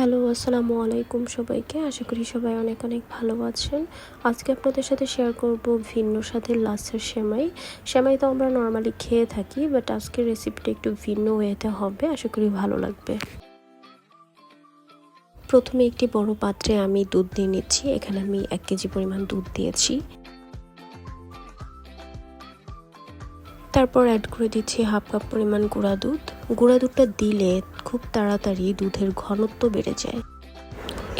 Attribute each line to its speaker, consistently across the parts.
Speaker 1: Hello, আসসালামু আলাইকুম সবাইকে। আশা করি সবাই অনেক অনেক ভালো আছেন। আজকে আপনাদের সাথে শেয়ার করব ভিন্ন স্বাদের লাচ্ছার সেমাই। সেমাই তো আমরা নর্মালি খেয়ে থাকি, বাট আজকের রেসিপিটা একটু ভিন্ন ওয়েতে হবে। আশা করি ভালো লাগবে। প্রথমে একটি বড় পাত্রে আমি দুধ দিয়ে নিচ্ছি। এখানে আমি 1 কেজি পরিমাণ দুধ দিয়েছি। তারপর অ্যাড করে দিচ্ছি হাফ কাপ পরিমাণ গুঁড়া দুধ। গুঁড়া দুধটা দিলে খুব তাড়াতাড়ি দুধের ঘনত্ব বেড়ে যায়।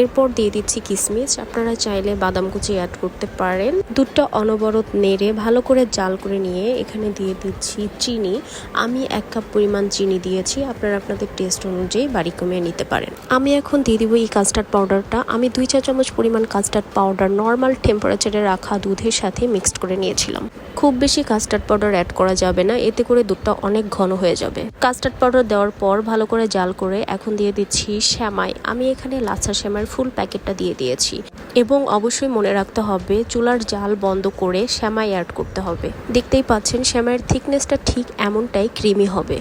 Speaker 1: এরপর দিয়ে দিচ্ছি কিশমিশ। আপনারা চাইলে বাদাম কুচি অ্যাড করতে পারেন। দুধটা অনবরত নেড়ে ভালো করে জাল করে নিয়ে এখানে দিয়ে দিচ্ছি চিনি। আমি 1 কাপ পরিমাণ চিনি দিয়েছি। আপনারা আপনাদের টেস্ট অনুযায়ী বাড়ি কমিয়ে নিতে পারেন। আমি এখন দিয়ে দিব এই কাস্টার্ড পাউডারটা। আমি 2 চা চামচ পরিমাণ কাস্টার্ড পাউডার নর্মাল টেম্পারেচারে রাখা দুধের সাথে মিক্সড করে নিয়েছিলাম। খুব বেশি কাস্টার্ড পাউডার অ্যাড করা যাবে না, এতে করে দুধটা অনেক ঘন হয়ে যাবে। কাস্টার্ড পাউডার দেওয়ার পর ভালো করে জাল করে এখন দিয়ে দিচ্ছি সেমাই। আমি এখানে লাচ্ছা সেমাইয়ের ফুল প্যাকেটটা দিয়ে দিয়েছি। এবং অবশ্যই মনে রাখতে হবে চুলার জাল বন্ধ করে সেমাই অ্যাড করতে হবে। দেখতেই পাচ্ছেন সেমাইয়ের থিকনেসটা ঠিক এমনটাই ক্রিমি হবে।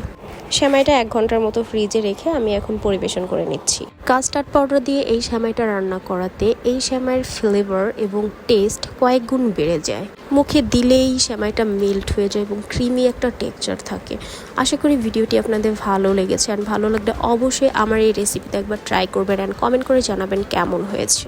Speaker 1: সেমাইটা 1 ঘন্টার মতো ফ্রিজে রেখে আমি এখন পরিবেশন করে নিচ্ছি। কাস্টার্ড পাউডার দিয়ে এই সেমাইটা রান্না করাতে এই সেমাইয়ের ফ্লেভার এবং টেস্ট কয়েক গুণ বেড়ে যায়। মুখে দিলেই সেমাইটা মেল্ট হয়ে যায় এবং ক্রিমি একটা টেক্সচার থাকে। আশা করি ভিডিওটি আপনাদের ভালো লেগেছে। আর ভালো লাগলে অবশ্যই আমার এই রেসিপিতে একবার ট্রাই করবেন অ্যান্ড কমেন্ট করে জানাবেন কেমন হয়েছে।